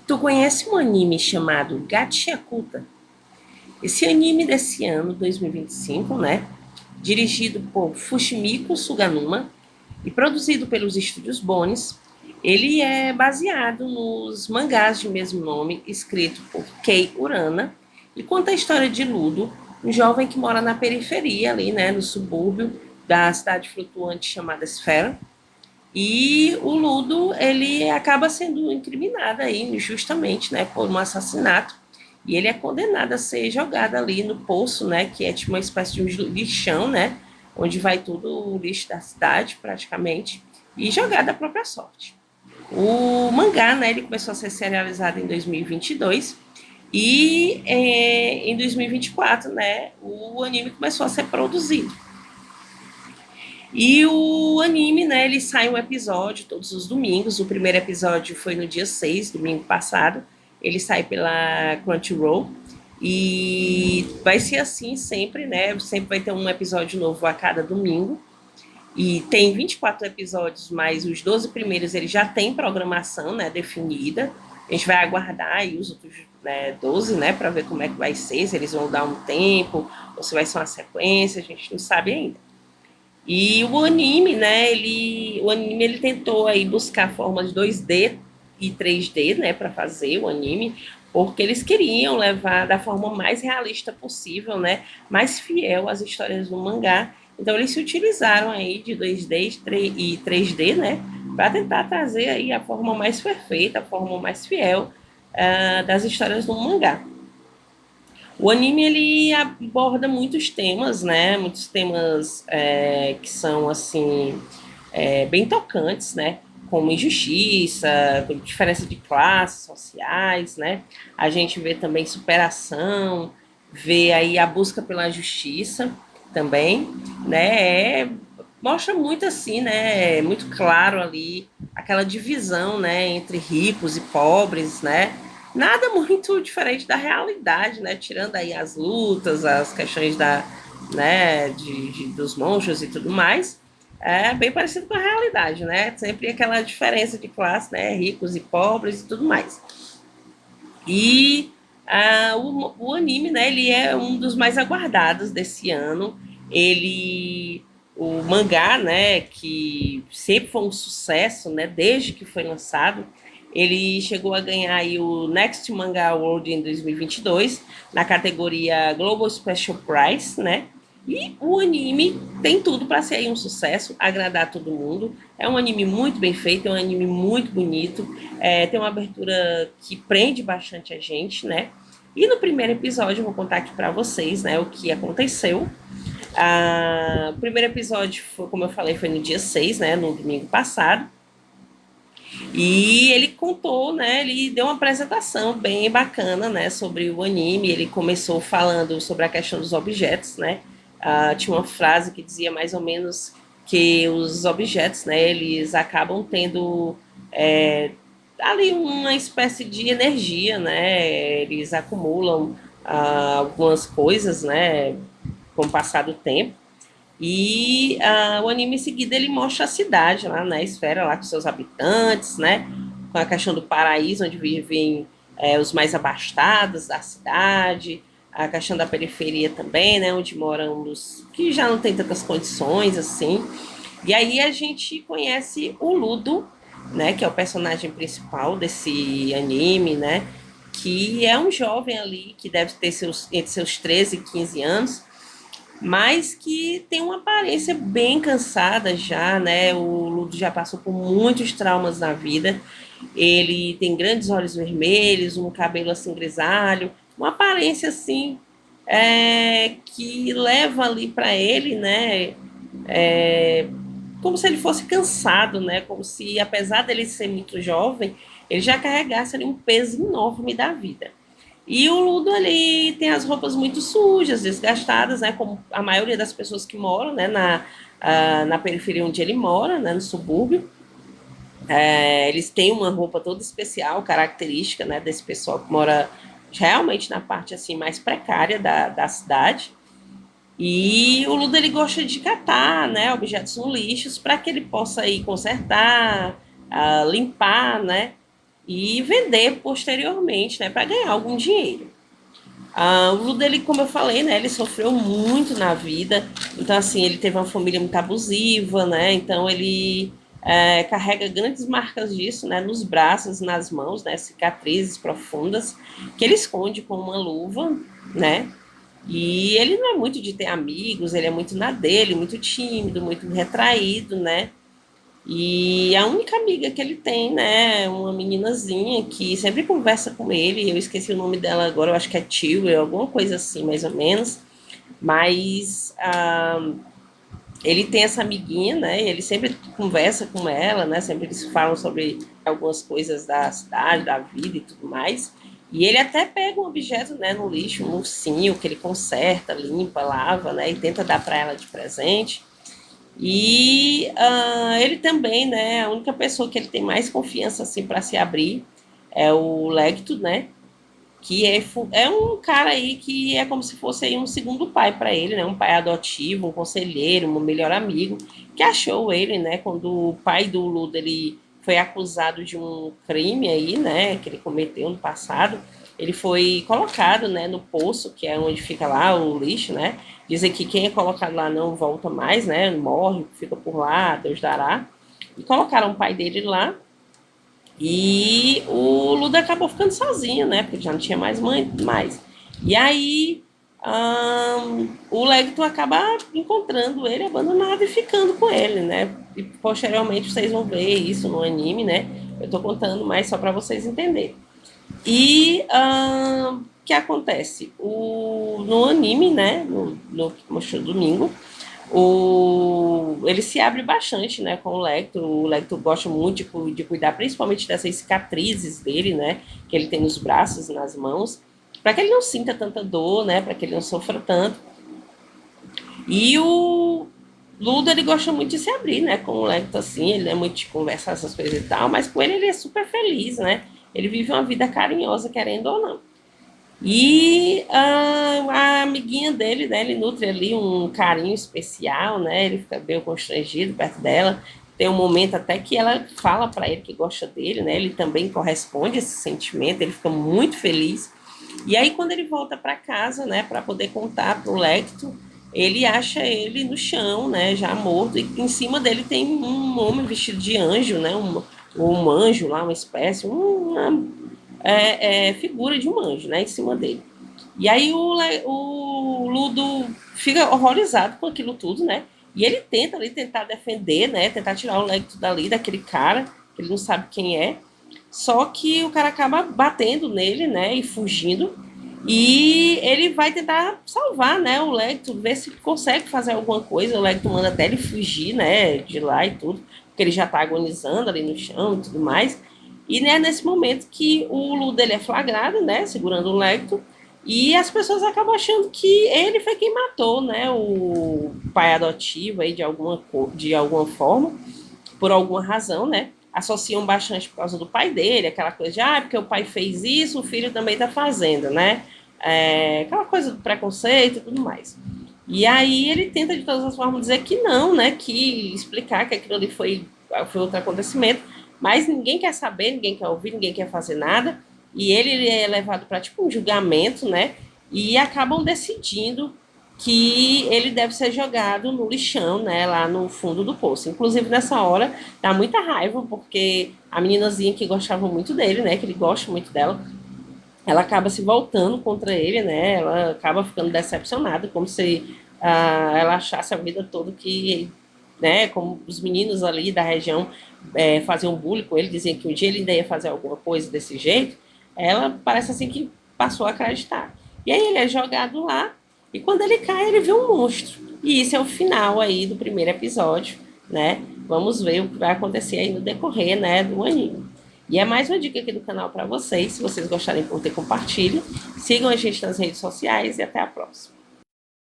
Tu conhece um anime chamado Gachiakuta? Esse anime desse ano, 2025, né? Dirigido por Fushimiko Suganuma e produzido pelos estúdios Bones, ele é baseado nos mangás de mesmo nome, escrito por Kei Urana, e conta a história de Ludo, um jovem que mora na periferia, ali, né, no subúrbio da cidade flutuante chamada Esfera. E o Ludo, ele acaba sendo incriminado aí, justamente, né, por um assassinato. E ele é condenado a ser jogado ali no poço, né, que é tipo uma espécie de um lixão, né, onde vai tudo o lixo da cidade, praticamente, e jogado à própria sorte. O mangá, né, ele começou a ser serializado em 2022 e em 2024, né, o anime começou a ser produzido. E o anime, né, ele sai um episódio todos os domingos. O primeiro episódio foi no dia 6, domingo passado. Ele sai pela Crunchyroll. E vai ser assim sempre, né? Sempre vai ter um episódio novo a cada domingo. E tem 24 episódios, mas os 12 primeiros ele já tem programação, né, definida. A gente vai aguardar aí os outros, né, 12, né, para ver como é que vai ser, se eles vão dar um tempo, ou se vai ser uma sequência, a gente não sabe ainda. E o anime, né, ele tentou aí buscar formas 2D e 3D, né, para fazer o anime, porque eles queriam levar da forma mais realista possível, né, mais fiel às histórias do mangá. Então eles se utilizaram aí de 2D e 3D, né, para tentar trazer aí a forma mais perfeita, a forma mais fiel das histórias do mangá. O anime ele aborda muitos temas, né? Muitos temas que são assim bem tocantes, né? Como injustiça, diferença de classes sociais, né? A gente vê também superação, vê aí a busca pela justiça também, né? Mostra muito assim, né? Muito claro ali aquela divisão, né? Entre ricos e pobres, né? Nada muito diferente da realidade, né? Tirando aí as lutas, as questões né, dos monstros e tudo mais, é bem parecido com a realidade, né? Sempre aquela diferença de classe, né? Ricos e pobres e tudo mais. E o anime, né? Ele é um dos mais aguardados desse ano. O mangá, né? Que sempre foi um sucesso, né? Desde que foi lançado. Ele chegou a ganhar aí o Next Manga Award em 2022 na categoria Global Special Prize, né? E o anime tem tudo para ser aí um sucesso, agradar todo mundo. É um anime muito bem feito, é um anime muito bonito, tem uma abertura que prende bastante a gente, né? E no primeiro episódio eu vou contar aqui para vocês, né, o que aconteceu. O primeiro episódio, foi, como eu falei, foi no dia 6, né, no domingo passado. E ele contou, né? Ele deu uma apresentação bem bacana, né? Sobre o anime. Ele começou falando sobre a questão dos objetos, né? Tinha uma frase que dizia mais ou menos que os objetos, né? Eles acabam tendo ali uma espécie de energia, né? Eles acumulam algumas coisas, né? Com o passar do tempo. E o anime em seguida ele mostra a cidade lá na esfera, lá com seus habitantes, né? Com a questão do paraíso, onde vivem os mais abastados da cidade, a questão da periferia também, né? Onde moram os que já não tem tantas condições assim. E aí a gente conhece o Ludo, né? Que é o personagem principal desse anime, né? Que é um jovem ali que deve ter entre seus 13 e 15 anos, mas que tem uma aparência bem cansada já, né? O Ludo já passou por muitos traumas na vida. Ele tem grandes olhos vermelhos, um cabelo assim grisalho, uma aparência assim que leva ali para ele, né? Como se ele fosse cansado, né? Como se, apesar dele ser muito jovem, ele já carregasse ali um peso enorme da vida. E o Ludo ali tem as roupas muito sujas, desgastadas, né? Como a maioria das pessoas que moram, né? Na periferia onde ele mora, né? No subúrbio. Eles têm uma roupa toda especial, característica, né? Desse pessoal que mora realmente na parte assim mais precária da cidade. E o Ludo ele gosta de catar, né? Objetos no lixos para que ele possa ir consertar, limpar, né? e vender posteriormente, né, para ganhar algum dinheiro. O Ludo, ele, como eu falei, né, ele sofreu muito na vida, então, assim, ele teve uma família muito abusiva, né, então ele carrega grandes marcas disso, né, nos braços, nas mãos, né, cicatrizes profundas, que ele esconde com uma luva, né, e ele não é muito de ter amigos, ele é muito na dele, muito tímido, muito retraído, né, e a única amiga que ele tem, né, é uma meninazinha que sempre conversa com ele, eu esqueci o nome dela agora, eu acho que é Tio, alguma coisa assim, mais ou menos. Mas ele tem essa amiguinha, né, e ele sempre conversa com ela, né, sempre eles falam sobre algumas coisas da cidade, da vida e tudo mais. E ele até pega um objeto, né, no lixo, um ursinho, que ele conserta, limpa, lava, né, e tenta dar para ela de presente. E ele também, né, a única pessoa que ele tem mais confiança assim para se abrir é o Lecto, né, que é um cara aí que é como se fosse aí um segundo pai para ele, né, um pai adotivo, um conselheiro, um melhor amigo, que achou ele, né, quando o pai do Ludo ele foi acusado de um crime aí, né, que ele cometeu no passado. Ele foi colocado, né, no poço, que é onde fica lá o lixo, né? Dizem que quem é colocado lá não volta mais, né? Morre, fica por lá, Deus dará. E colocaram o pai dele lá. E o Ludo acabou ficando sozinho, né? Porque já não tinha mais mãe e tudo mais. E aí o Legto acaba encontrando ele abandonado e ficando com ele, né? E posteriormente vocês vão ver isso no anime, né? Eu tô contando mais só para vocês entenderem. E o que acontece? No anime, né? No que mostrou domingo, ele se abre bastante, né, com o Lecto. O Lecto gosta muito de cuidar, principalmente dessas cicatrizes dele, né, que ele tem nos braços e nas mãos, para que ele não sinta tanta dor, né, para que ele não sofra tanto. E o Ludo, ele gosta muito de se abrir, né, com o Lecto, assim, ele é muito de conversar essas coisas e tal, mas com ele é super feliz, né, ele vive uma vida carinhosa, querendo ou não. E a amiguinha dele, né, ele nutre ali um carinho especial, né, ele fica bem constrangido perto dela. Tem um momento até que ela fala para ele que gosta dele, né, ele também corresponde a esse sentimento, ele fica muito feliz. E aí, quando ele volta para casa, né, para poder contar para o Lecto, ele acha ele no chão, né, já morto, e em cima dele tem um homem vestido de anjo, né, um anjo lá, uma espécie, uma figura de um anjo, né, em cima dele. E aí o Ludo fica horrorizado com aquilo tudo, né? E ele tenta ali tentar defender, né? Tentar tirar o Lecto dali, daquele cara, que ele não sabe quem é. Só que o cara acaba batendo nele, né? E fugindo. E ele vai tentar salvar, né? O Lecto, ver se consegue fazer alguma coisa. O Lecto manda até ele fugir, né? De lá e tudo, porque ele já tá agonizando ali no chão e tudo mais. E né, nesse momento que o Ludo ele é flagrado, né? Segurando o Lecto. E as pessoas acabam achando que ele foi quem matou, né, o pai adotivo aí de alguma forma, por alguma razão, né? Associam bastante por causa do pai dele, aquela coisa de, porque o pai fez isso, o filho também tá fazendo, né? Aquela coisa do preconceito e tudo mais. E aí ele tenta de todas as formas dizer que não, né? Que explicar que aquilo ali foi outro acontecimento, mas ninguém quer saber, ninguém quer ouvir, ninguém quer fazer nada. E ele é levado para tipo um julgamento, né? E acabam decidindo que ele deve ser jogado no lixão, né, lá no fundo do poço. Inclusive, nessa hora, dá muita raiva, porque a meninazinha que gostava muito dele, né, que ele gosta muito dela, ela acaba se voltando contra ele, né, ela acaba ficando decepcionada, como se ela achasse a vida toda que, né, como os meninos ali da região faziam bullying com ele, diziam que um dia ele ainda ia fazer alguma coisa desse jeito, ela parece assim que passou a acreditar. E aí ele é jogado lá, e quando ele cai, ele vê um monstro. E isso é o final aí do primeiro episódio, né? Vamos ver o que vai acontecer aí no decorrer, né, do anime. E é mais uma dica aqui do canal para vocês. Se vocês gostarem, por ter compartilhe. Sigam a gente nas redes sociais e até a próxima.